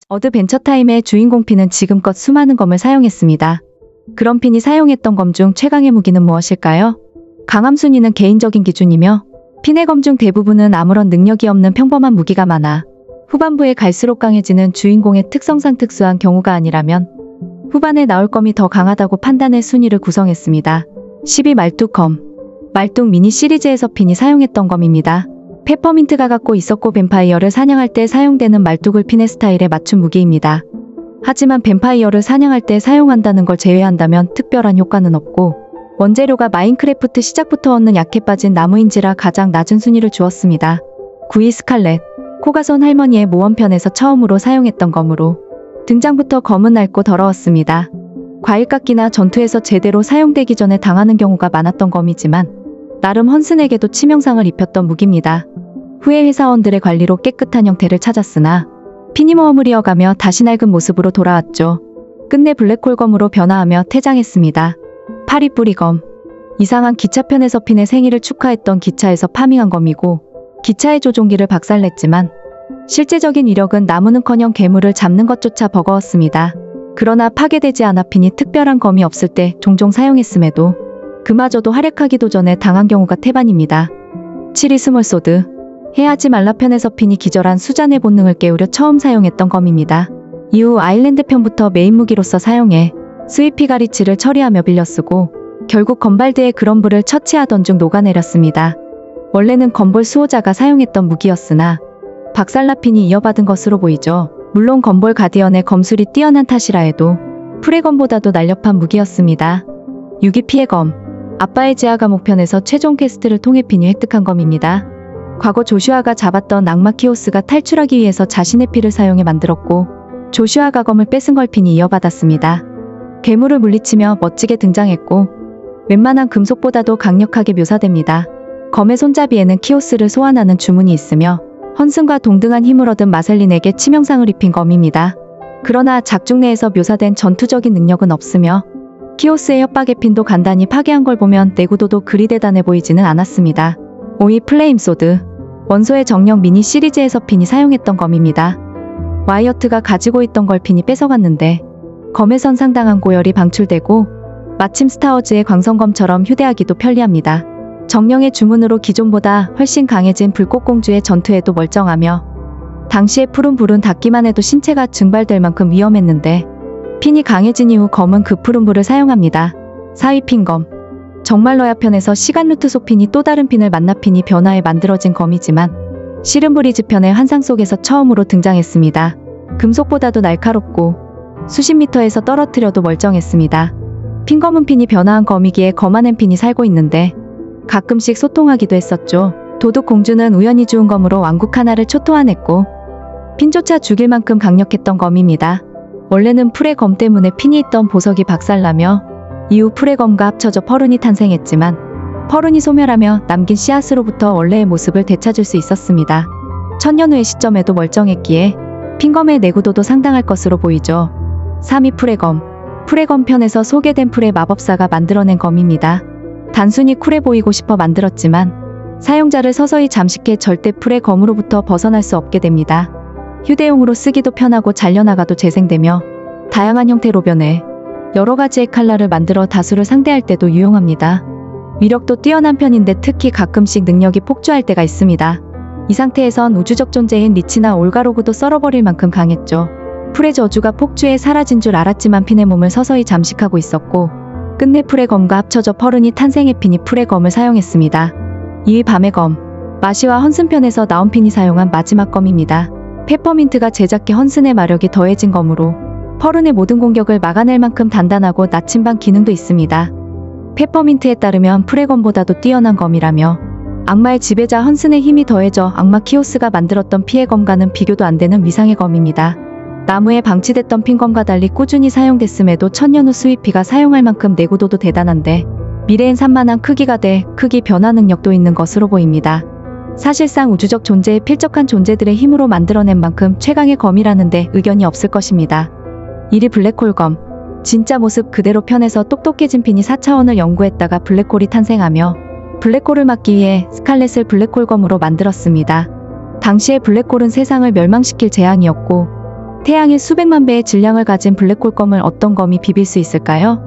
어드벤처타임의 주인공 핀은 지금껏 수많은 검을 사용했습니다. 그럼 핀이 사용했던 검 중 최강의 무기는 무엇일까요? 강함 순위는 개인적인 기준이며 핀의 검 중 대부분은 아무런 능력이 없는 평범한 무기가 많아 후반부에 갈수록 강해지는 주인공의 특성상 특수한 경우가 아니라면 후반에 나올 검이 더 강하다고 판단해 순위를 구성했습니다. 10위 말뚝검. 말뚝 미니 시리즈에서 핀이 사용했던 검입니다. 페퍼민트가 갖고 있었고 뱀파이어를 사냥할 때 사용되는 말뚝을 핀의 스타일에 맞춘 무기입니다. 하지만 뱀파이어를 사냥할 때 사용한다는 걸 제외한다면 특별한 효과는 없고 원재료가 마인크래프트 시작부터 얻는 약해 빠진 나무인지라 가장 낮은 순위를 주었습니다. 9위 스칼렛. 코가손 할머니의 모험편에서 처음으로 사용했던 검으로 등장부터 검은 낡고 더러웠습니다. 과일 깎기나 전투에서 제대로 사용되기 전에 당하는 경우가 많았던 검이지만 나름 헌슨에게도 치명상을 입혔던 무기입니다. 후에 회사원들의 관리로 깨끗한 형태를 찾았으나 핀이 모험을 이어가며 다시 낡은 모습으로 돌아왔죠. 끝내 블랙홀검으로 변화하며 퇴장했습니다. 8위 뿌리검. 이상한 기차편에서 핀의 생일을 축하했던 기차에서 파밍한 검이고 기차의 조종기를 박살냈지만 실제적인 위력은 나무는커녕 괴물을 잡는 것조차 버거웠습니다. 그러나 파괴되지 않아 핀이 특별한 검이 없을 때 종종 사용했음에도 그마저도 활약하기도 전에 당한 경우가 태반입니다. 7위 스몰소드. 해하지 말라 편에서 핀이 기절한 수잔의 본능을 깨우려 처음 사용했던 검입니다. 이후 아일랜드 편부터 메인 무기로서 사용해 스위피가리치를 처리하며 빌려 쓰고 결국 건발드의 그럼블을 처치하던 중 녹아내렸습니다. 원래는 건볼 수호자가 사용했던 무기였으나 박살나 핀이 이어받은 것으로 보이죠. 물론 건볼 가디언의 검술이 뛰어난 탓이라 해도 프레검보다도 날렵한 무기였습니다. 6위 피해 검. 아빠의 지하 감옥편에서 최종 퀘스트를 통해 핀이 획득한 검입니다. 과거 조슈아가 잡았던 악마 키오스가 탈출하기 위해서 자신의 피를 사용해 만들었고 조슈아가 검을 뺏은 걸 핀이 이어받았습니다. 괴물을 물리치며 멋지게 등장했고 웬만한 금속보다도 강력하게 묘사됩니다. 검의 손잡이에는 키오스를 소환하는 주문이 있으며 헌슨과 동등한 힘을 얻은 마셀린에게 치명상을 입힌 검입니다. 그러나 작중 내에서 묘사된 전투적인 능력은 없으며 키오스의 협박에 핀도 간단히 파괴한 걸 보면 내구도도 그리 대단해 보이지는 않았습니다. 5위 플레임소드. 원소의 정령 미니 시리즈에서 핀이 사용했던 검입니다. 와이어트가 가지고 있던 걸 핀이 뺏어갔는데 검에선 상당한 고열이 방출되고 마침 스타워즈의 광선검처럼 휴대하기도 편리합니다. 정령의 주문으로 기존보다 훨씬 강해진 불꽃공주의 전투에도 멀쩡하며 당시의 푸른 불은 닿기만 해도 신체가 증발될 만큼 위험했는데 핀이 강해진 이후 검은 그 푸른 불을 사용합니다. 4위 핀검. 정말로야 편에서 시간 루트 속 핀이 또 다른 핀을 만나 핀이 변화해 만들어진 검이지만 시름브리즈 편의 환상 속에서 처음으로 등장했습니다. 금속보다도 날카롭고 수십 미터에서 떨어뜨려도 멀쩡했습니다. 핀검은 핀이 변화한 검이기에 검안엔 핀이 살고 있는데 가끔씩 소통하기도 했었죠. 도둑 공주는 우연히 주운 검으로 왕국 하나를 초토화냈고 핀조차 죽일 만큼 강력했던 검입니다. 원래는 풀의 검 때문에 핀이 있던 보석이 박살나며 이후 풀의 검과 합쳐져 퍼룬이 탄생했지만 퍼룬이 소멸하며 남긴 씨앗으로부터 원래의 모습을 되찾을 수 있었습니다. 1000년 후의 시점에도 멀쩡했기에 핀검의 내구도도 상당할 것으로 보이죠. 3위 풀의 검. 풀의 검 편에서 소개된 풀의 마법사가 만들어낸 검입니다. 단순히 쿨해 보이고 싶어 만들었지만 사용자를 서서히 잠식해 절대 풀의 검으로부터 벗어날 수 없게 됩니다. 휴대용으로 쓰기도 편하고 잘려나가도 재생되며 다양한 형태로 변해 여러 가지의 칼날을 만들어 다수를 상대할 때도 유용합니다. 위력도 뛰어난 편인데 특히 가끔씩 능력이 폭주할 때가 있습니다. 이 상태에선 우주적 존재인 리치나 올가로그도 썰어버릴 만큼 강했죠. 풀의 저주가 폭주해 사라진 줄 알았지만 핀의 몸을 서서히 잠식하고 있었고 끝내 풀의 검과 합쳐져 퍼룬이 탄생해 핀이 풀의 검을 사용했습니다. 2위 밤의 검. 마시와 헌슨 편에서 나온 핀이 사용한 마지막 검입니다. 페퍼민트가 제작해 헌슨의 마력이 더해진 검으로 퍼룬의 모든 공격을 막아낼 만큼 단단하고 나침반 기능도 있습니다. 페퍼민트에 따르면 풀의 검보다도 뛰어난 검이라며 악마의 지배자 헌슨의 힘이 더해져 악마 키오스가 만들었던 피의 검과는 비교도 안 되는 위상의 검입니다. 나무에 방치됐던 핀검과 달리 꾸준히 사용됐음에도 1000년 후 스위피가 사용할 만큼 내구도도 대단한데 미래엔 산만한 크기가 돼 크기 변화 능력도 있는 것으로 보입니다. 사실상 우주적 존재에 필적한 존재들의 힘으로 만들어낸 만큼 최강의 검이라는데 의견이 없을 것입니다. 1위 블랙홀 검. 진짜 모습 그대로 편에서 똑똑해진 핀이 4차원을 연구했다가 블랙홀이 탄생하며 블랙홀을 막기 위해 스칼렛을 블랙홀 검으로 만들었습니다. 당시의 블랙홀은 세상을 멸망시킬 재앙이었고 태양의 수백만 배의 질량을 가진 블랙홀 검을 어떤 검이 비빌 수 있을까요?